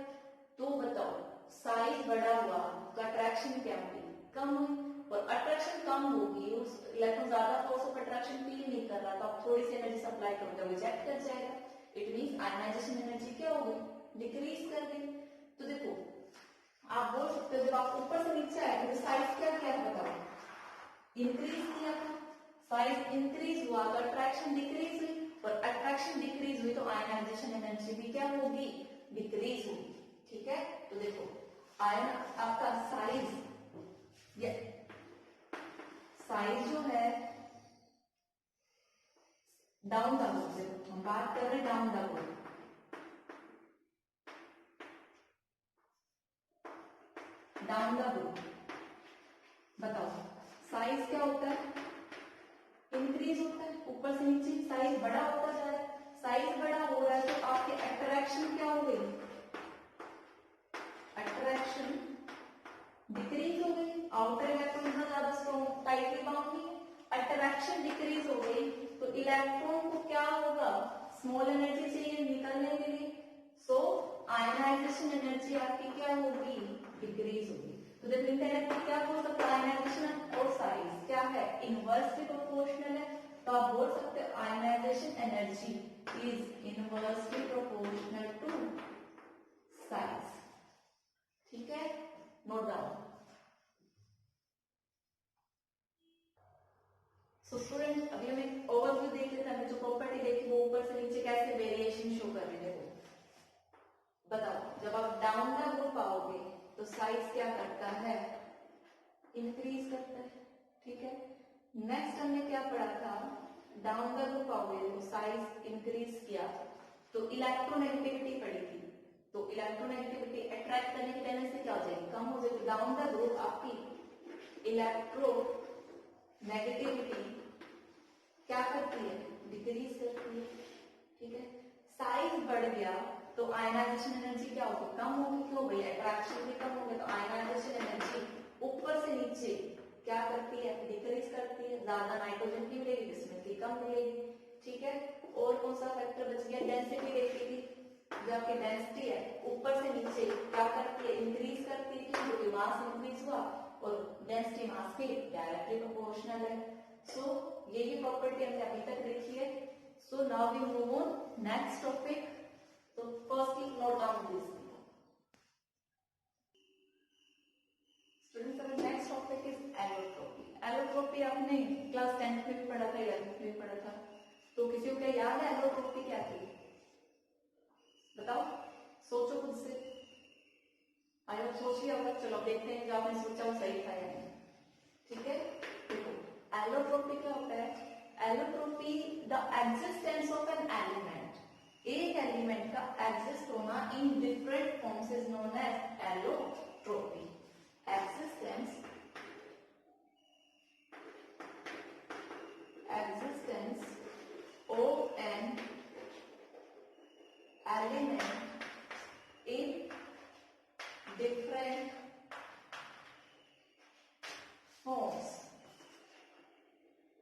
तो बताओ साइज बड़ा हुआ तो अट्रैक्शन क्या हुई, कम हुई। और अट्रैक्शन कम होगी, उस इलेक्ट्रॉन ज्यादा फोर्स ऑफ अट्रैक्शन फील नहीं कर रहा, तो आप थोड़ी सी एनर्जी सप्लाई करोगे, रिजेक्ट कर जाएगा। इट मींस आयनाइजेशन एनर्जी क्या हो गई, डिक्रीज कर गई। तो देखो आप बोल सकते हो जब आप ऊपर से नीचे आए तो साइज क्या किया, बताओ, इंक्रीज किया था, साइज इंक्रीज हुआ तो अट्रैक्शन डिक्रीज हुई, और अट्रैक्शन डिक्रीज हुई तो आयनाइजेशन एनर्जी भी क्या होगी, डिक्रीज होगी। ठीक है, तो देखो आयन आपका साइज, ये साइज जो है डाउन द रोड, देखो हम बात कर रहे हैं down the road, down the road, बताओ साइज क्या होता है, इंक्रीज होता है, ऊपर से नीचे साइज बड़ा होता जा रहा है, साइज बड़ा हो रहा है तो आपके अट्रैक्शन क्या हो गई, अट्रैक्शन डिक्रीज हो गई, आउटर इलेक्ट्रॉन इतना ज्यादा स्ट्रॉन्ग टाइटली बाउंड नहीं है, अट्रैक्शन डिक्रीज हो गई तो इलेक्ट्रॉन को क्या होगा, स्मॉल एनर्जी चाहिए निकलने के लिए, सो आयनाइजेशन एनर्जी आपकी क्या होगी, डिक्रीज होगी। तो देखो इंटरैक्ट क्या बोल सकते हैं, आयनाइजेशन और साइज क्या है, इनवर्सली प्रोपोर्शनल है, तो आप बोल सकते हैं ionisation energy is inversely proportional to size. ठीक है, नोट डाउन। सो स्टूडेंट अभी हम एक ओवरव्यू देख लेते हैं, जो प्रॉपर्टी देखी वो ऊपर से नीचे कैसे वेरिएशन शो कर रही है। देखो बताओ जब आप डाउन द ग्रुप आओगे तो साइज क्या करता है, इंक्रीज करता है। ठीक है, नेक्स्ट हमने क्या पढ़ा था, डाउन द ग्रुप आओगे तो साइज इंक्रीज किया तो इलेक्ट्रोनेगेटिविटी पड़ी थी, तो इलेक्ट्रोनेगेटिविटी अट्रैक्ट करने की टेंडेंसी क्या हो जाएगी, कम हो जाएगी। डाउन द ग्रुप आपकी इलेक्ट्रो नेगेटिविटी क्या करती है, डिक्रीज करती है। ठीक है, साइज बढ़ गया तो आयनाइजेशन एनर्जी क्या होगी, कम होगी, क्यों भाई अट्रैक्शन भी कम हो गया, तो आयनाइजेशन एनर्जी ऊपर से नीचे क्या करती है, डिक्रीज करती है, ज्यादा नाइट्रोजन की मिलेगी जिसमें की कम मिलेगी। ठीक है, और कौन सा फैक्टर बच गया, डेंसिटी देखी थी, जो आपकी डेंसिटी है ऊपर से नीचे क्या करती है, इंक्रीज करती है, क्योंकि मास इंक्रीज हुआ और डेंसिटी मास के डायरेक्टली प्रोपोर्शनल है। सो यही प्रॉपर्टी हमने अभी तक देखी है। So now we move on next topic. तो firstly note down this students, our next topic is allotropy. Allotropy आपने क्लास 10th में भी पढ़ा था, 11th में भी पढ़ा था, तो किसी को क्या याद है एलोट्रोपी क्या थी, बताओ, सोचो खुद से, आयो सोचिए होगा, चलो देखते हैं जो आपने सोचा वो सही था या नहीं। ठीक है, देखो एलोट्रोपी क्या होता है, allotropy the existence of an element, एक एलिमेंट का एग्जिस्ट होना in different forms is known as allotropy. Existence of an element in different forms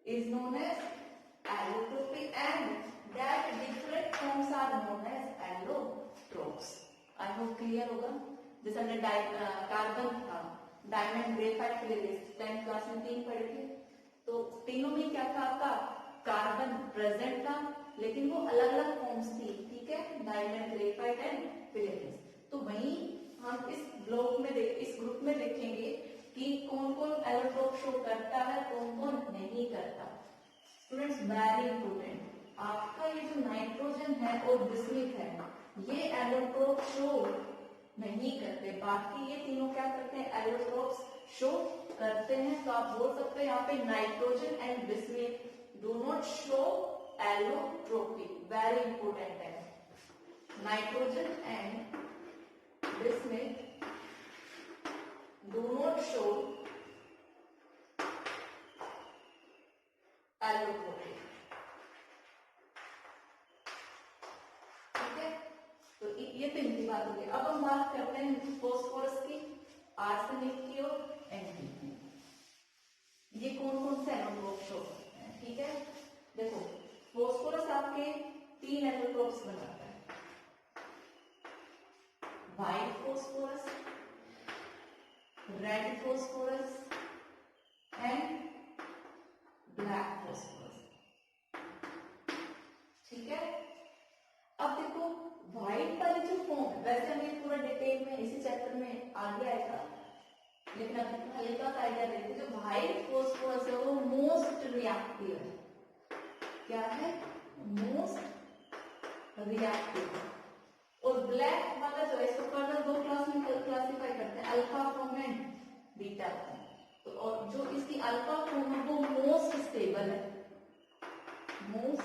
is known as allotropy, and that different forms are known as allotropes. I hope clear होगा। जैसे हमने carbon था, diamond, graphite, Flores 10th class में 3 पढ़े थे, तो तीनों में क्या था, आपका कार्बन प्रेजेंट था लेकिन वो अलग अलग फॉर्म्स थी। ठीक है, डायमंड, ग्रेफाइट एंड फ्लोरेस। तो वही हम इस ब्लॉक में इस ग्रुप में देखेंगे कि कौन कौन एलोट्रोप शो करता है, कौन कौन नहीं करता। स्टूडेंट्स वेरी इंपोर्टेंट, आपका ये जो नाइट्रोजन है और बिस्मिथ है ये एलोट्रोप शो नहीं करते, बाकी ये तीनों क्या करते हैं, एलोट्रोप्स शो करते हैं। तो आप बोल सकते हैं यहाँ पे nitrogen and bismuth do not show allotropy, very important है। Nitrogen and bismuth do not show allotropy। ठीक है, तो ये तो इनकी बात हो गई। अब हम बात करते हैं फॉस्फोरस की, आर्सेनिक की और एंटी की। ये कौन कौन से एलोट्रोप शो करते हैं। ठीक है, देखो फॉस्फोरस आपके 3 एलोट्रोप्स बनाता है, व्हाइट फॉस्फोरस, रेड फॉस्फोरस लेकिन अभी हल्का सा आइडिया देते हैं, जो व्हाइट फॉस्फोरस है वो मोस्ट रिएक्टिव है। क्या है? Most reactive. और ब्लैक वाला जो है इसको फर्दर दो क्लास में क्लासिफाई करते हैं, alpha form and beta form. तो और जो इसकी अल्फा फॉर्म है वो मोस्ट स्टेबल है, मोस्ट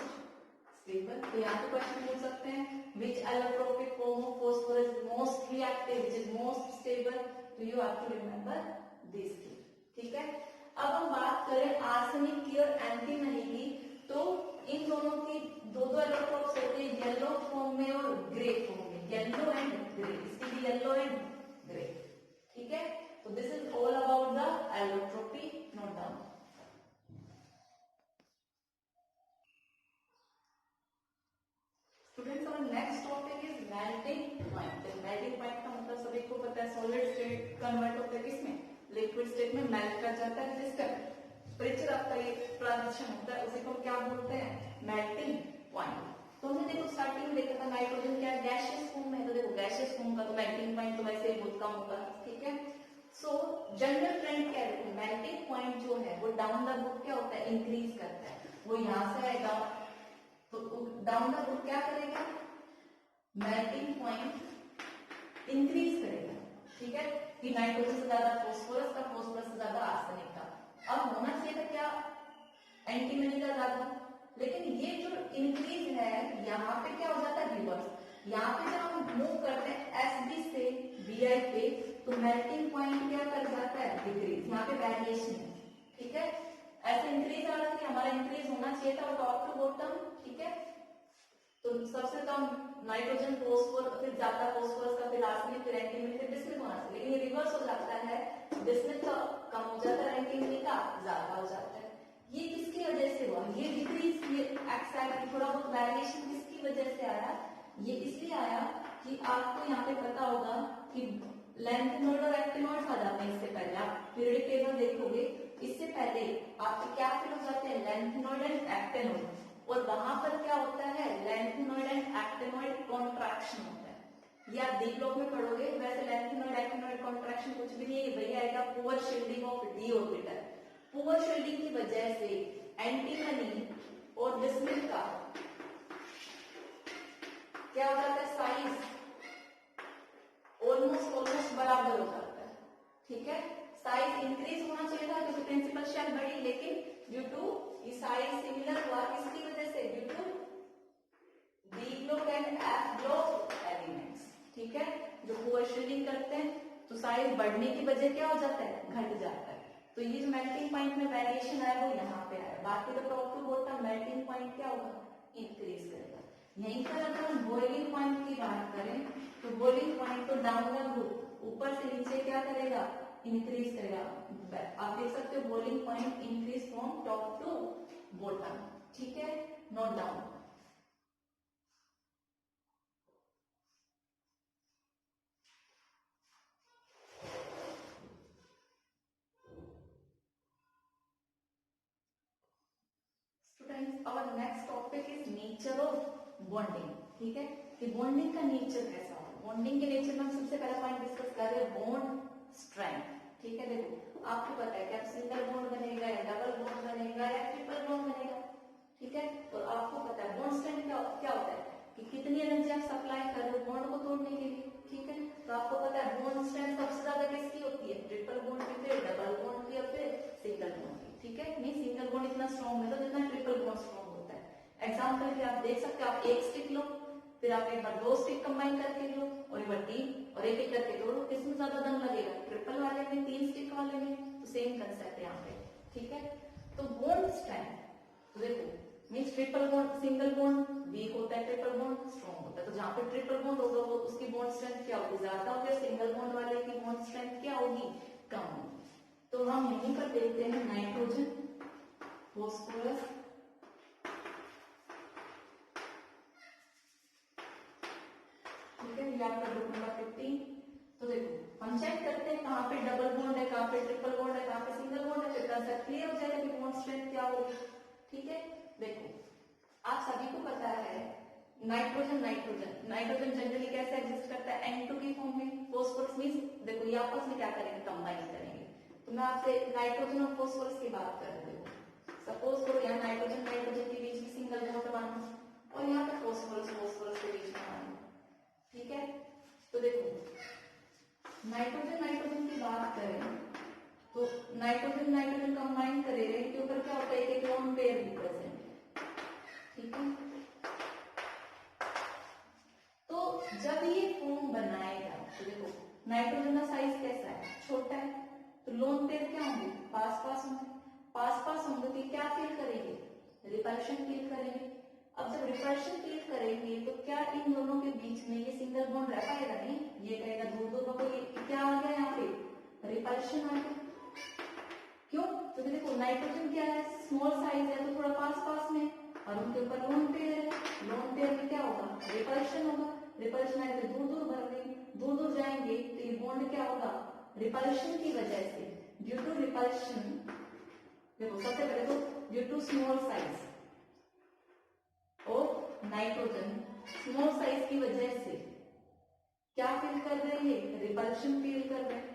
स्टेबल। तो यहाँ पे क्वेश्चन पूछ सकते हैं which allotropic form of phosphorus is most reactive, which is most stable. तो you have to remember this thing, ठीक है। अब हम बात करें आर्सेनिक की और एंटीमनी की, तो इन दोनों की दो दो एलोट्रोप्स होते हैं, येलो फॉर्म में और ग्रे फॉर्म में, येलो एंड ग्रे, इसकी भी येलो एंड ग्रे, ठीक है। तो this is all about the allotropy, note down. Students our next topic is melting point। melting point का मतलब सभी को पता है, सॉलिड स्टेट कन्वर्ट होता है किसमें, लिक्विड स्टेट में मेल्ट कर जाता है, जिसका टेम्परेचर आपका ये ट्रांजिशन होता है, उसी को क्या बोलते हैं, मेल्टिंग पॉइंट। तो हमने देखो स्टार्टिंग में देखा था नाइट्रोजन क्या गैसियस फॉर्म में, तो देखो गैसियस फॉर्म का तो मेल्टिंग पॉइंट तो वैसे ही बहुत कम होगा, ठीक है। सो जनरल ट्रेंड क्या है, मेल्टिंग पॉइंट जो है वो डाउन द रूट क्या होता है, इंक्रीज करता है। वो यहाँ से आएगा तो डाउन द रूट क्या करेगा, मेल्टिंग पॉइंट इंक्रीज करेगा, ठीक है। कि नाइट्रोजन से ज्यादा फोस्फोरस का, फोस्फोरस से ज्यादा आर्सेनिक का। अब होना चाहिए था क्या, एंटीमनी का ज्यादा, लेकिन ये जो इंक्रीज है यहाँ पे क्या हो जाता है, रिवर्स। यहाँ पे जब हम मूव करते हैं एसडी से बीआई पे, तो मेल्टिंग पॉइंट क्या कर जाता है, डिक्रीज। यहाँ पे वेरिएशन है, ठीक है। ऐसे इंक्रीज आ रहा था, हमारा इंक्रीज होना चाहिए था टॉप टू बॉटम, ठीक है। तो सबसे कम नाइट्रोजन, फोस्फोरस, फिर ज्यादा फोस्फोरस का, फिर आर्सेनिक, फिर एंटीमनी, फिर बिस्मिथ होना चाहिए, लेकिन ये रिवर्स हो जाता है, बिस्मिथ का कम हो जाता है, एंटीमनी का ज्यादा हो जाता है। ये किसकी वजह से हुआ, ये डिक्रीज, ये एक्साइड थोड़ा बहुत वेरिएशन किसकी वजह से आया, ये इसलिए आया कि आपको यहाँ पे पता होगा कि लैंथेनॉइड और एक्टिनॉइड आ जाते हैं। इससे पहले आप पीरियडिक टेबल देखोगे, इससे पहले आपके क्या फिल हो जाते हैं, लैंथेनॉइड एंड एक्टिनॉइड, और वहां पर क्या होता है, लैंथेनॉइड एंड एक्टिनॉइड कॉन्ट्रैक्शन होता है। ये आप डी ब्लॉक में पढ़ोगे। वैसे लैंथेनॉइड एक्टिनॉइड कॉन्ट्रैक्शन कुछ भी नहीं है, वही आएगा poor shielding of D orbital. Poor shielding की वजह से एंटीमनी और बिस्मिथ का क्या हो जाता है, साइज ऑलमोस्ट बराबर हो जाता है, ठीक है। साइज इंक्रीज होना चाहिए था क्योंकि प्रिंसिपल शेल बड़ी, लेकिन ड्यू टू साइज सिमिलर हुआ किसकी वजह से, due to D block and F block elements, ठीक है। जो पुअर शील्डिंग करते हैं तो साइज बढ़ने की वजह क्या हो जाता है, घट जाता है। तो ये जो मेल्टिंग पॉइंट में वेरिएशन आया वो यहाँ पे आया, बाकी तो top to bottom melting point क्या होगा, इंक्रीज करेगा। यहीं पर अगर हम बॉइलिंग पॉइंट की बात करें तो बॉइलिंग पॉइंट तो डाउनवर्ड रूट, ऊपर से नीचे क्या करेगा, इंक्रीज करेगा। आप देख सकते हो boiling point increase from top to bottom, ठीक है, note down. Students our next topic is nature of bonding, ठीक है। कि बॉन्डिंग का नेचर कैसा है। बॉन्डिंग के नेचर में हम सबसे पहला पॉइंट डिस्कस कर रहे हैं बॉन्ड स्ट्रेंथ, ठीक है। देखो आपको पता है कि आप सिंगल बॉन्ड बनेगा या डबल बॉन्ड बनेगा या ट्रिपल बॉन्ड बनेगा, ठीक है। तो आपको पता है बॉन्ड स्ट्रेंथ क्या होता है कि कितनी एनर्जी आप सप्लाई कर रहे हो बॉन्ड को तोड़ने के लिए, ठीक है। तो आपको पता है बॉन्ड स्ट्रेंथ सबसे ज्यादा किसकी होती है, ट्रिपल बॉन्ड की, फिर डबल बॉन्ड की, और फिर सिंगल बॉन्ड की, ठीक है। नहीं सिंगल बॉन्ड इतना स्ट्रॉन्ग है तो जितना ट्रिपल बॉन्ड स्ट्रॉन्ग होता है। एग्जाम्पल के आप देख सकते हो, आप एक स्टिक लो, फिर आप एक बार दो स्टिक कंबाइन करके लो, और एक बार तीन, और एक एक करके तोड़ो, किसमें ज्यादा दम लगेगा, ट्रिपल वाले में, तीन स्टिक वाले में। तो सेम कंसेप्ट है यहाँ पे, ठीक है। तो बॉन्ड स्ट्रेंथ देखो means triple bond, single bond weak होता है, ट्रिपल बॉन्ड स्ट्रॉन्ग होता है। तो जहाँ पे ट्रिपल बॉन्ड होगा वो उसकी बॉन्ड स्ट्रेंथ क्या होगी, ज्यादा होगी, सिंगल बॉन्ड वाले की बॉन्ड स्ट्रेंथ क्या होगी, कम होगी। तो हम यहीं पर देखते हैं नाइट्रोजन, फॉस्फोरस, ठीक है, ये आपका ग्रुप नंबर 15। तो देखो हम चेक करते हैं कहाँ पे डबल बॉन्ड है, कहाँ पे ट्रिपल बॉन्ड है, कहाँ पे सिंगल बॉन्ड है, फिर कंसेप्ट क्लियर हो जाएगा कि बॉन्ड स्ट्रेंथ क्या होगी, ठीक है। देखो आप सभी को पता है नाइट्रोजन जनरली कैसे एग्जिस्ट करता है, N2 की फॉर्म में। फॉस्फोरस मींस देखो ये आपस में क्या करेंगे, कंबाइन करेंगे, तो मैं आपसे नाइट्रोजन और फॉस्फोरस की बात कर रही हूँ। सपोज करो यहाँ नाइट्रोजन नाइट्रोजन के बीच में सिंगल बॉन्ड बनाना और यहाँ पे फॉस्फोरस फॉस्फोरस के बीच में बनाना, ठीक है। तो देखो नाइट्रोजन नाइट्रोजन की बात करें तो नाइट्रोजन नाइट्रोजन कंबाइन करेंगे इनके ऊपर क्या होता है, एक लोन पेयर रिप्रेजेंट, ठीक है। तो जब ये फॉर्म बनाएगा तो देखो नाइट्रोजन का साइज कैसा है, छोटा है, तो लोन पेयर क्या होंगे, पास पास होंगे, पास पास होंगे तो क्या फील करेंगे, रिपल्शन फील करेंगे। अब जब रिपल्शन फील करेंगे तो क्या इन दोनों के बीच में ये सिंगल बॉन्ड रह पाएगा, नहीं, ये कहेगा दूर दूर को, क्या आ गया यहाँ पे, रिपल्शन आ गया। क्यों, तो देखो नाइट्रोजन क्या है, स्मॉल साइज है तो थोड़ा पास पास में, और उनके ऊपर लोन पेयर है, लोन पेयर में क्या होगा, रिपल्शन होगा, रिपल्शन आए तो दूर दूर बढ़ गई, दूर दूर जाएंगे तो ये बॉन्ड क्या होगा, रिपल्शन की वजह से, ड्यू टू रिपल्शन, देखो सबसे पहले तो ड्यू टू स्मॉल साइज और नाइट्रोजन स्मॉल साइज की वजह से क्या फील कर रहे हैं, रिपल्शन फील कर रहे हैं।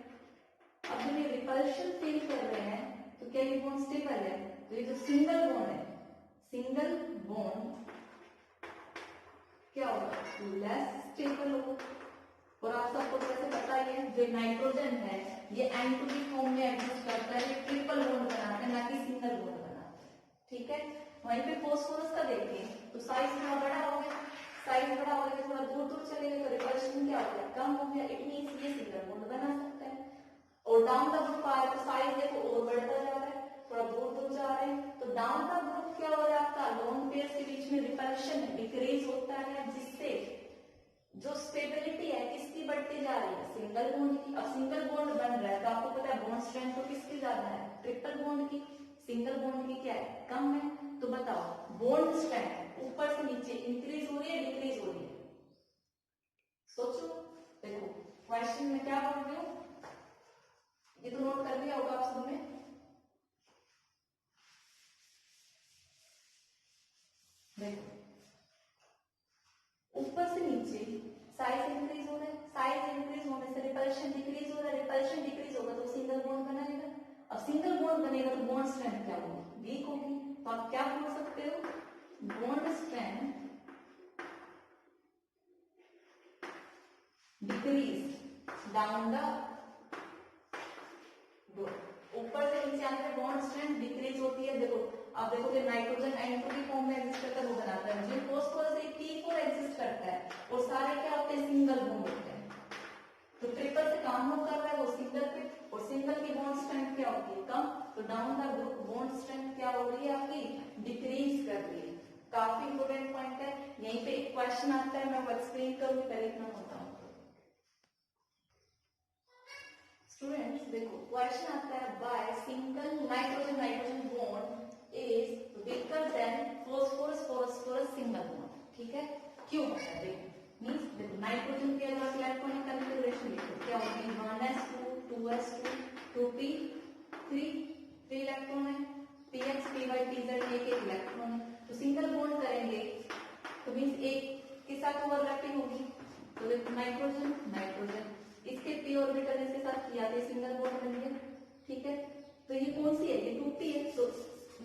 अब जब ये रिपल्शन फील कर रहे हैं तो क्या ये बॉन्ड स्टेबल है, तो ये जो सिंगल बॉन्ड है, सिंगल बॉन्ड क्या होगा, लेस स्टेबल होगा। और आप सबको कैसे बताइए, जो नाइट्रोजन है ये N2 फॉर्म में एग्जिस्ट करता है, ये ट्रिपल बॉन्ड बनाता है, ना कि सिंगल बॉन्ड बनाता है, ठीक है। वहीं पे फॉस्फोरस का देखें तो साइज थोड़ा बड़ा हो गया, साइज बड़ा हो गया, थोड़ा दूर दूर चले गए तो रिपल्शन क्या हो गया, कम हो गया, इट मींस ये सिंगल बॉन्ड बना सकता है। और डाउन द ग्रुप आ रहा है तो साइज देखो और बढ़ता जा रहा है, थोड़ा दूर दूर जा रहे हैं, तो डाउन द ग्रुप क्या हो रहा है, आपका लोन पेयर के बीच में रिपल्शन डिक्रीज होता है, जिससे जो स्टेबिलिटी है किसकी बढ़ती जा रही है, सिंगल बॉन्ड की। अब सिंगल बॉन्ड बन रहा है तो आपको पता है बॉन्ड स्ट्रेंथ तो किसकी ज्यादा है, ट्रिपल बॉन्ड की, सिंगल बॉन्ड की क्या है, कम है। तो बताओ बॉन्ड स्ट्रेंथ ऊपर से नीचे इंक्रीज हो रही है, डिक्रीज हो रही है, सोचो। देखो क्वेश्चन में क्या बोल रही हूँ, ये तो नोट कर लिया होगा आप सबने। देखो ऊपर से नीचे साइज इंक्रीज हो रहा है, साइज इंक्रीज होने से रिपल्शन डिक्रीज हो रहा है, रिपल्शन डिक्रीज होगा तो सिंगल बॉन्ड बनाएगा। अब सिंगल बॉन्ड बनेगा तो बॉन्ड स्ट्रेंथ क्या होगी, वीक होगी। तो आप क्या बोल सकते हो, bond strength decrease down the, ऊपर से नीचे आने पे बॉन्ड स्ट्रेंथ डिक्रीज होती है। देखो आप देखोगे नाइट्रोजन N2 की फॉर्म में एग्जिस्ट करता है, वो बनाता है, जो फॉस्फोरस एक P4 एग्जिस्ट करता है, और सारे क्या होते हैं, सिंगल बॉन्ड होते हैं। तो ट्रिपल से काम हो कर रहा है वो सिंगल पे, और सिंगल की बॉन्ड स्ट्रेंथ क्या होती है, कम, तो down the group bond strength क्या हो रही है आपकी, डिक्रीज कर रही है। काफी इंपोर्टेंट पॉइंट है, यहीं पे एक क्वेश्चन आता है, मैं वो एक्सप्लेन करूंगी, पहले इतना बताऊं। स्टूडेंट्स देखो क्वेश्चन आता है, by single nitrogen nitrogen bond is weaker then phosphorus phosphorus single bond, ठीक है। क्यों होता है, देखो मींस देखो नाइट्रोजन के अगर इलेक्ट्रॉनिक कॉन्फ़िगरेशन लिखो क्या होगी, 1s2 2s2 2p 3 इलेक्ट्रॉन है, px py pz एक इलेक्ट्रॉन है, तो सिंगल बॉन्ड करेंगे तो मींस एक के साथ ओवरलैपिंग होगी, तो देखो नाइट्रोजन नाइट्रोजन इसके p ऑर्बिटल इसके साथ किया तो सिंगल बॉन्ड बन गया, ठीक है। तो ये कौन सी है, ये 2p है, तो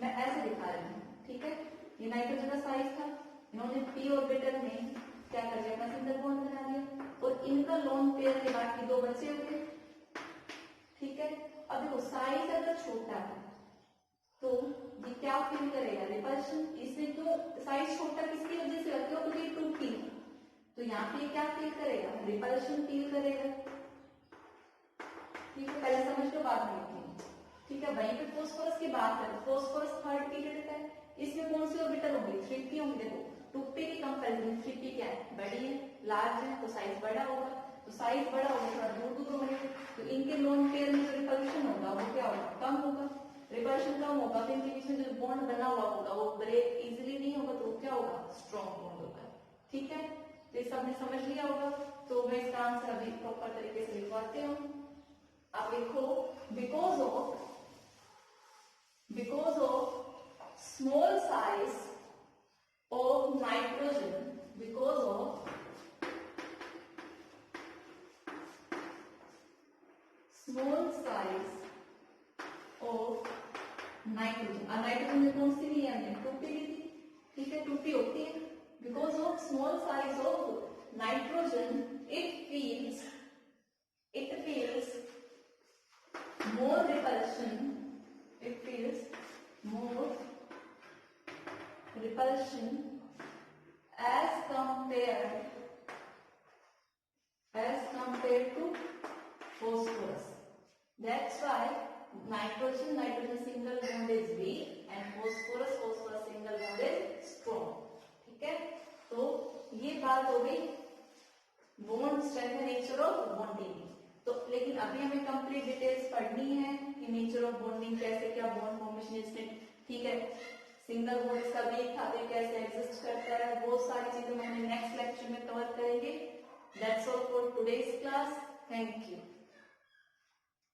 मैं ऐसे दिखा रही हूँ, ठीक है। ये नाइट्रोजन का साइज था, इन्होंने p ऑर्बिटल में क्या कर दिया, अपना सिंगल बॉन्ड बना दिया, और इनका लोन पेयर के बाकी दो बचे हुए, ठीक है। अब देखो साइज अगर छोटा है तो ये क्या फील करेगा, रिपल्शन। इसमें क्यों साइज छोटा किसकी वजह से क्यों, क्योंकि 2p, तो यहाँ पे क्या फील करेगा, रिपल्शन फील करेगा, ठीक है। पहले समझ लो बाद में लिखेंगे, ठीक है। वहीं पे फॉस्फोरस की बात करें, फॉस्फोरस थर्ड पीरियड का है, इसमें कौन सी ऑर्बिटल होगी, 3p होंगी। देखो 2p की कंपैरिजन में 3p क्या है, बड़ी है, लार्ज है, तो साइज बड़ा होगा, तो साइज बड़ा होगा थोड़ा दूर दूर होगा, तो इनके लोन पेयर में जो रिपल्शन होगा वो क्या होगा, कम होगा। रिपल्शन कम होगा तो इनके बीच में जो बॉन्ड बना हुआ होगा वो ब्रेक इजिली नहीं होगा, तो क्या होगा, स्ट्रॉन्ग बॉन्ड होगा, ठीक है। तो ये सबने समझ लिया होगा, तो मैं इसका आंसर अभी प्रॉपर तरीके से लिखवाती हूँ। आप लिखो, because of small size of nitrogen, because of small size of nitrogen. Nitrogen में कौन सी ली है हमने, 2p ली थी, ठीक है, 2p होती है because of small size of nitrogen it feels more repulsion, it feels more repulsion as compared to phosphorus. That's why nitrogen single bond is weak and phosphorus single bond is strong. ठीक है, तो ये बात हो गई bond strength and nature of bonding. तो लेकिन अभी हमें कंप्लीट डिटेल्स पढ़नी है कि नेचर ऑफ बॉन्डिंग कैसे, क्या बॉन्ड फॉर्मेशन इसमें, ठीक है, सिंगल बॉन्ड इसका वीक था तो कैसे एग्जिस्ट करता है, बहुत सारी चीजें हम नेक्स्ट लेक्चर में कवर करेंगे। That's all for today's class, thank you.